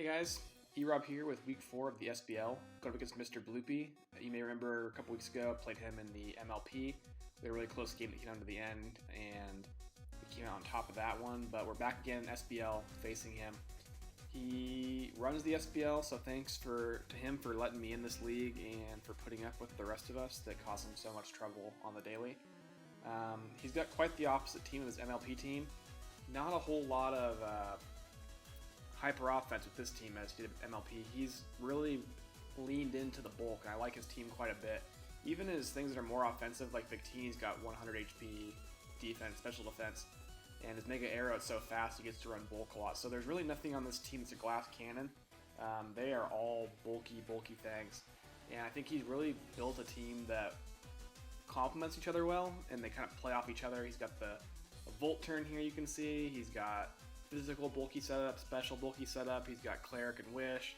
Hey guys, E-Rob here with week 4 of the SBL, going up against Mr. Bloopy. You may remember a couple weeks ago, I played him in the MLP. We had a really close game that came down to the end, and we came out on top of that one, but we're back again in SBL facing him. He runs the SBL, so thanks to him for letting me in this league and for putting up with the rest of us that caused him so much trouble on the daily. He's got quite the opposite team of his MLP team. Not a whole lot of hyper offense with this team as he did with MLP. He's really leaned into the bulk, and I like his team quite a bit. Even his things that are more offensive, like Victini's got 100 HP defense, special defense, and his Mega Arrow is so fast he gets to run bulk a lot. So there's really nothing on this team that's a glass cannon. They are all bulky things, and I think he's really built a team that complements each other well, and they kind of play off each other. He's got the Volt turn here, you can see. He's got physical bulky setup, special bulky setup. He's got Cleric and Wish.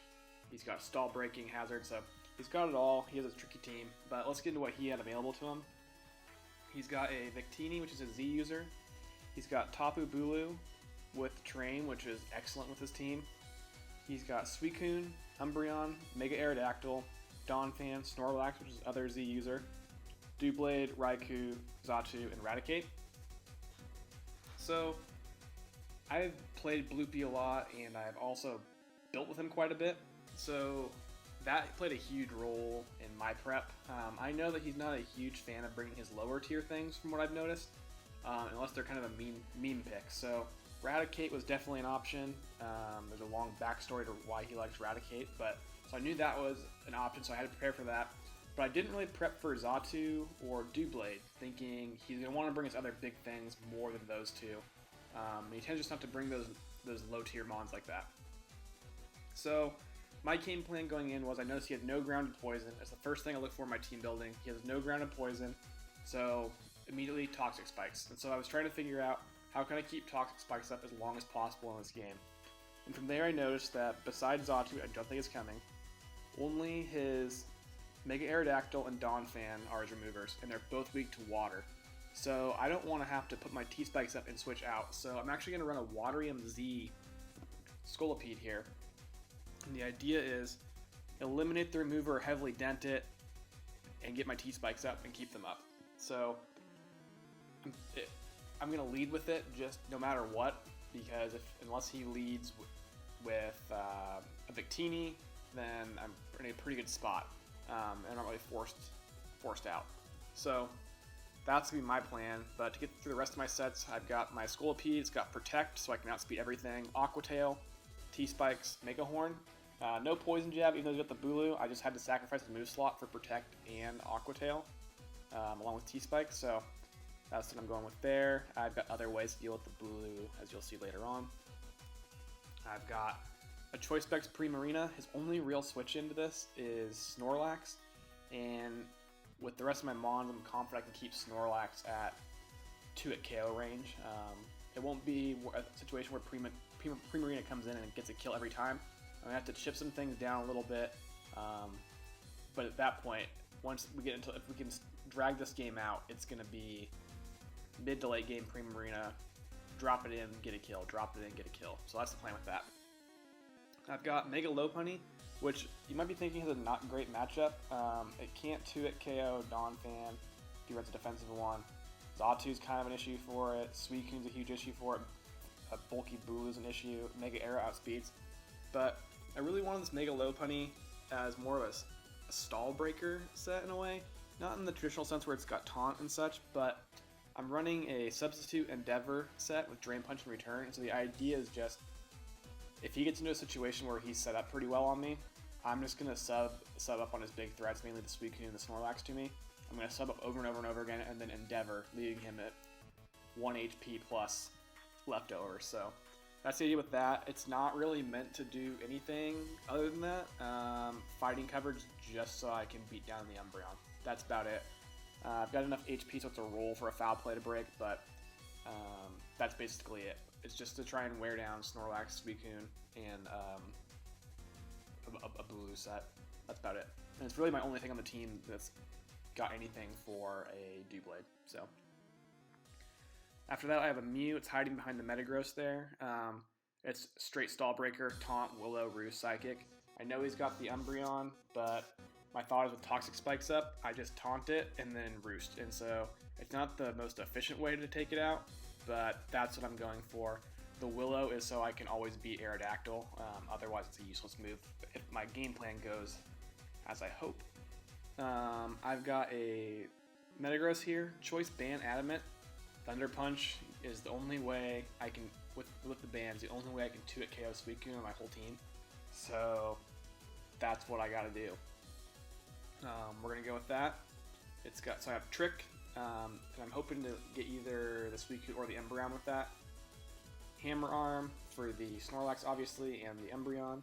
He's got stall breaking hazard. So he's got it all. He has a tricky team. But let's get into what he had available to him. He's got a Victini, which is a Z user. He's got Tapu Bulu with Terrain, which is excellent with his team. He's got Suicune, Umbreon, Mega Aerodactyl, Donphan, Snorlax, which is other Z user, Doublade, Raikou, Xatu, and Raticate. So I've played Bloopy a lot, and I've also built with him quite a bit, so that played a huge role in my prep. I know that he's not a huge fan of bringing his lower tier things from what I've noticed, unless they're kind of a meme pick. So Raticate was definitely an option. There's a long backstory to why he likes Raticate, so I knew that was an option, so I had to prepare for that. But I didn't really prep for Xatu or Doublade, thinking he's going to want to bring his other big things more than those two. He tends just not to bring those low tier mons like that. So my game plan going in was I noticed he had no grounded poison. That's the first thing I look for in my team building. He has no grounded poison, so immediately toxic spikes. And so I was trying to figure out how can I keep toxic spikes up as long as possible in this game. And from there I noticed that besides Xatu, I don't think it's coming, only his Mega Aerodactyl and Donphan are his removers, and they're both weak to water. So I don't want to have to put my T-Spikes up and switch out. So I'm actually going to run a Waterium Z Scolipede here. And the idea is eliminate the remover, heavily dent it, and get my T-Spikes up and keep them up. So I'm going to lead with it just no matter what, because unless he leads with a Victini, then I'm in a pretty good spot. And I'm not really forced out. So that's going to be my plan, but to get through the rest of my sets, I've got my Scolipede, it's got Protect, so I can outspeed everything, Aqua Tail, T-Spikes, Mega Horn. No Poison Jab, even though he's got the Bulu, I just had to sacrifice the move slot for Protect and Aqua Tail, along with T-Spikes, so that's what I'm going with there. I've got other ways to deal with the Bulu, as you'll see later on. I've got a Choice Specs Primarina. His only real switch into this is Snorlax, and with the rest of my mons, I'm confident I can keep Snorlax at 2 at KO range. It won't be a situation where Primarina comes in and gets a kill every time. I'm going to have to chip some things down a little bit, but at that point, once we get into, if we can drag this game out, it's going to be mid to late game Primarina, drop it in, get a kill, drop it in, get a kill. So that's the plan with that. I've got Mega Lopunny, which you might be thinking is a not great matchup. It can't 2-hit KO Donphan if he runs a defensive one. Xatu's kind of an issue for it. Suicune's a huge issue for it. A bulky Bulu's an issue. Mega Arrow outspeeds. But I really wanted this Mega Lopunny as more of a stall breaker set in a way. Not in the traditional sense where it's got taunt and such, but I'm running a Substitute Endeavor set with Drain Punch and Return, and so the idea is just if he gets into a situation where he's set up pretty well on me, I'm just going to sub up on his big threats, mainly the Suicune and the Snorlax to me. I'm going to sub up over and over and over again, and then Endeavor, leaving him at 1 HP plus leftover. So that's the idea with that. It's not really meant to do anything other than that. Fighting coverage just so I can beat down the Umbreon. That's about it. I've got enough HP so it's a roll for a foul play to break, but that's basically it. It's just to try and wear down Snorlax, Suicune, and a Bulu set. That's about it. And it's really my only thing on the team that's got anything for a Doublade. So after that, I have a Mew. It's hiding behind the Metagross there. It's straight stall breaker, taunt, willow, roost, psychic. I know he's got the Umbreon, but my thought is with toxic spikes up, I just taunt it and then roost. And so it's not the most efficient way to take it out, but that's what I'm going for. The willow is so I can always beat Aerodactyl, otherwise it's a useless move if my game plan goes as I hope. I've got a Metagross here, Choice Band Adamant. Thunder Punch is the only way I can, with the bands, the only way I can 2-hit KO Suicune on my whole team. So that's what I gotta do. We're gonna go with that. So I have Trick, and I'm hoping to get either the Suicune or the Umbreon with that. Hammer Arm for the Snorlax, obviously, and the Umbreon.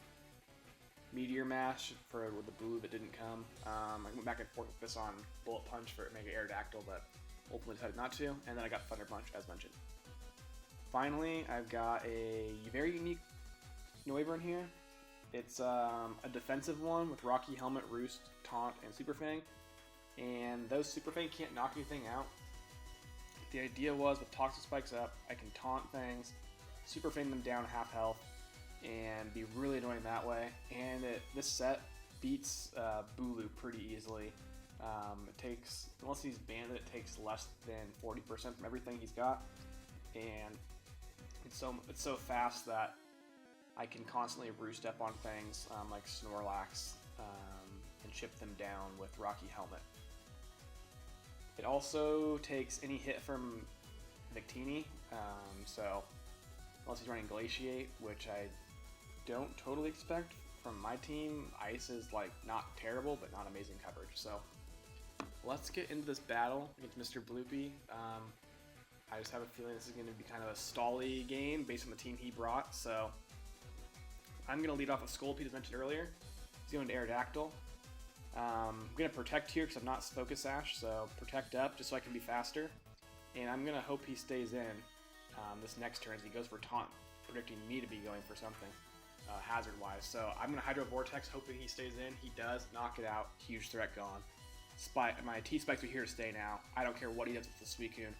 Meteor Mash for the blue that didn't come. I went back and forth with this on Bullet Punch for Mega Aerodactyl, but ultimately decided not to. And then I got Thunder Punch, as mentioned. Finally, I've got a very unique Noivern here. It's a defensive one with Rocky Helmet, Roost, Taunt, and Super Fang. And those Super Fang can't knock anything out. The idea was with Toxic Spikes up, I can taunt things, Super Fang them down half health, and be really annoying that way. And this set beats Bulu pretty easily. It takes, unless he's banded, it takes less than 40% from everything he's got. And it's so fast that I can constantly roost up on things like Snorlax and chip them down with Rocky Helmet. It also takes any hit from Victini, so unless he's running Glaciate, which I don't totally expect from my team. Ice is like not terrible, but not amazing coverage. So let's get into this battle against Mr. Bloopy. I just have a feeling this is going to be kind of a stally game based on the team he brought. So I'm going to lead off with Scolipede, as mentioned earlier. He's going to Aerodactyl. I'm going to Protect here because I'm not Focus Sash, so Protect up just so I can be faster. And I'm going to hope he stays in this next turn as he goes for Taunt, predicting me to be going for something hazard-wise. So I'm going to Hydro Vortex, hoping he stays in. He does. Knock it out. Huge threat gone. My T-Spikes are here to stay now. I don't care what he does with the Suicune.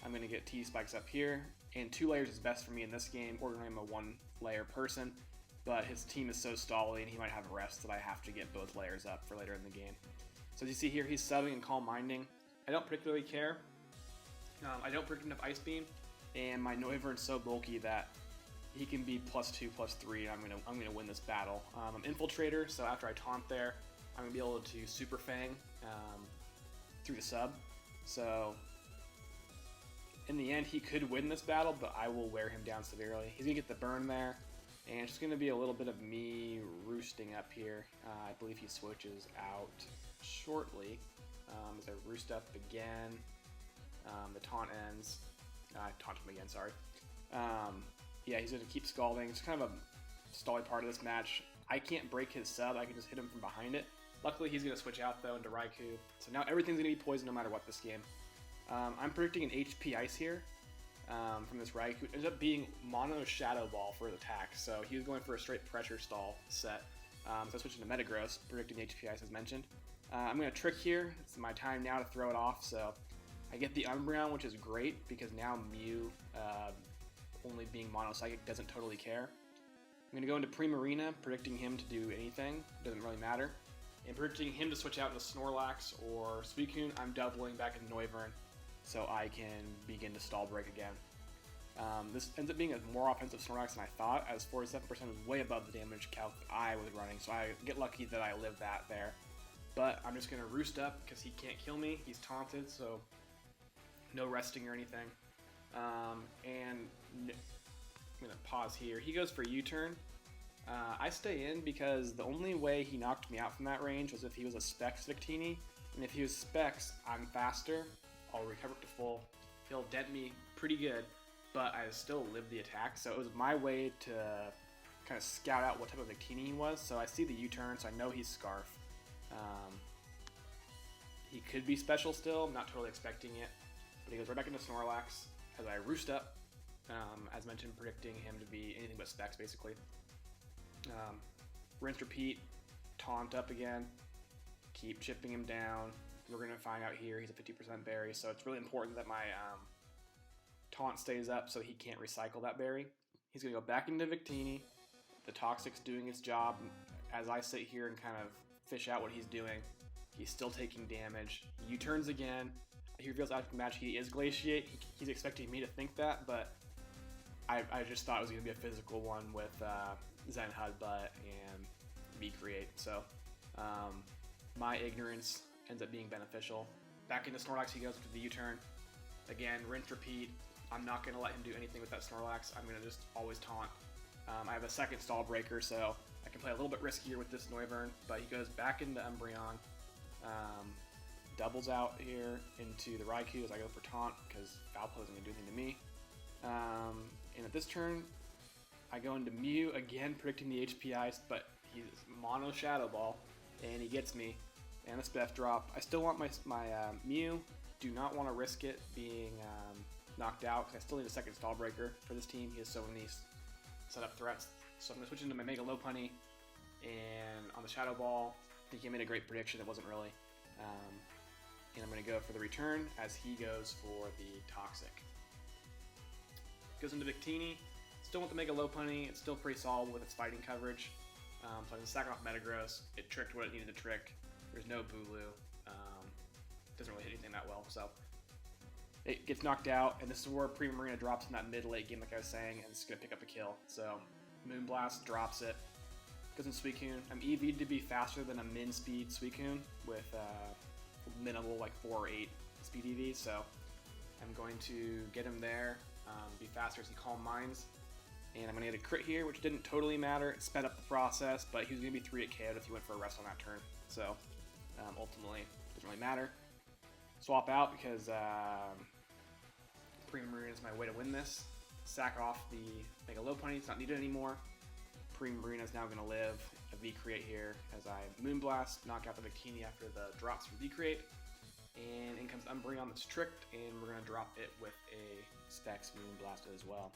I'm going to get T-Spikes up here. And 2 layers is best for me in this game. Ordinarily I'm a 1-layer person. But his team is so stally and he might have rest that I have to get both layers up for later in the game. So as you see here, he's subbing and Calm Minding. I don't particularly care. I don't predict enough Ice Beam, and my Noivern's so bulky that he can be +2, +3, and I'm gonna win this battle. I'm Infiltrator, so after I taunt there, I'm gonna be able to Super Fang through the sub. So in the end, he could win this battle, but I will wear him down severely. He's gonna get the burn there. And it's just going to be a little bit of me roosting up here. I believe he switches out shortly as I roost up again. The taunt ends. I taunt him again, sorry. Yeah, he's going to keep scalding. It's kind of a stally part of this match. I can't break his sub. I can just hit him from behind it. Luckily, he's going to switch out, though, into Raikou. So now everything's going to be poisoned no matter what this game. I'm predicting an HP Ice here. From this Raikou. It ends up being Mono Shadow Ball for the attack, so he was going for a straight pressure stall set. So I switched into Metagross, predicting the HP Ice as mentioned. I'm going to Trick here. It's my time now to throw it off, so I get the Umbreon, which is great, because now Mew, only being Mono Psychic, doesn't totally care. I'm going to go into Primarina, predicting him to do anything. Doesn't really matter. And predicting him to switch out into Snorlax or Suicune, I'm doubling back into Noivern, so I can begin to stall break again. This ends up being a more offensive Snorlax than I thought, as 47% is way above the damage calc that I was running, so I get lucky that I lived that there. But I'm just going to roost up because he can't kill me. He's taunted, so no resting or anything. And I'm going to pause here. He goes for U-turn. I stay in because the only way he knocked me out from that range was if he was a Specs Victini, and if he was Specs, I'm faster. I'll recover to full. He'll dent me pretty good, but I still live the attack, so it was my way to kind of scout out what type of Victini he was. So I see the U-turn, so I know he's Scarf. He could be special still, I'm not totally expecting it, but he goes right back into Snorlax as I roost up, as mentioned, predicting him to be anything but Specs, basically. Rinse, repeat, taunt up again, keep chipping him down. We're going to find out here he's a 50% berry, so it's really important that my taunt stays up so he can't recycle that berry. He's going to go back into Victini. The Toxic's doing its job. As I sit here and kind of fish out what he's doing, he's still taking damage. He U-turns again. He reveals after the match he is Glaciate. He's expecting me to think that, but I just thought it was going to be a physical one with Zen Hudbutt and V-Create. So my ignorance ends up being beneficial. Back into Snorlax, he goes to the U-turn. Again, rinse, repeat. I'm not going to let him do anything with that Snorlax. I'm going to just always taunt. I have a second Stall Breaker, so I can play a little bit riskier with this Noivern, but he goes back into Umbreon. Doubles out here into the Raikou as I go for taunt, because Valpo isn't going to do anything to me. And at this turn, I go into Mew, again predicting the HP Ice, but he's Mono Shadow Ball, and he gets me. And a Spef drop. I still want my Mew. Do not want to risk it being knocked out, because I still need a second Stall Breaker for this team. He has so many setup threats. So I'm going to switch into my Mega Lopunny, and on the Shadow Ball, I think he made a great prediction. It wasn't really. And I'm going to go for the return as he goes for the Toxic. Goes into Victini. Still want the Mega Lopunny. It's still pretty solid with its fighting coverage. So I can sack off Metagross. It tricked what it needed to trick. There's no Bulu. Doesn't really hit anything that well. So it gets knocked out, and this is where Primarina drops in that mid-late game, like I was saying, and it's going to pick up a kill. So Moonblast drops it. Goes in Suicune. I'm EV'd to be faster than a min-speed Suicune with minimal, like 4 or 8 speed EV, so I'm going to get him there, be faster as he Calm Minds, and I'm going to get a crit here, which didn't totally matter. It sped up the process, but he was going to be 3 at KO'd if he went for a rest on that turn, so ultimately, it doesn't really matter. Swap out because Primarina is my way to win this. Sack off the Mega Lopunny, it's not needed anymore. Primarina is now going to live a V-Create here as I Moonblast, knock out the Victini after the drops from V-Create. And in comes Umbreon that's tricked, and we're going to drop it with a Specs Moonblast as well.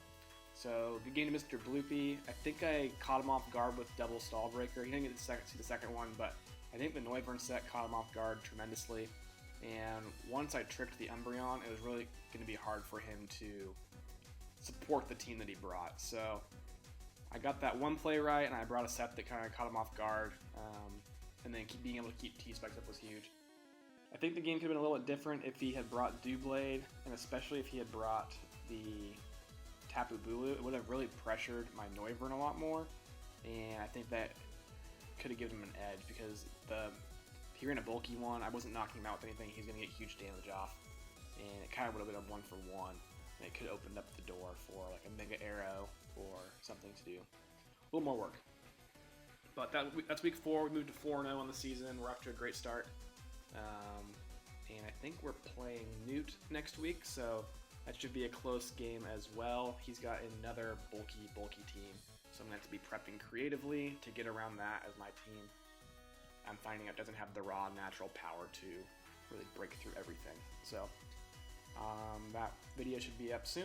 So, good game to Mr. Bloopy. I think I caught him off guard with double Stall Breaker. He didn't get to see the second one, but I think the Noivern set caught him off guard tremendously. And once I tricked the Umbreon, it was really going to be hard for him to support the team that he brought. So, I got that one play right, and I brought a set that kind of caught him off guard, and then being able to keep T-Specs up was huge. I think the game could have been a little bit different if he had brought Doublade, and especially if he had brought the Tapu Bulu. It would have really pressured my Noivern a lot more, and I think that could have given him an edge, because if he ran a bulky one, I wasn't knocking him out with anything. He's going to get huge damage off, and it kind of would have been a 1-for-1. And it could have opened up the door for like a Mega Arrow or something to do a little more work. But that's week 4. We moved to 4-0 on the season. We're off to a great start. And I think we're playing Newt next week, so that should be a close game as well. He's got another bulky team, so I'm going to have to be prepping creatively to get around that, as my team, I'm finding out, doesn't have the raw natural power to really break through everything. So that video should be up soon.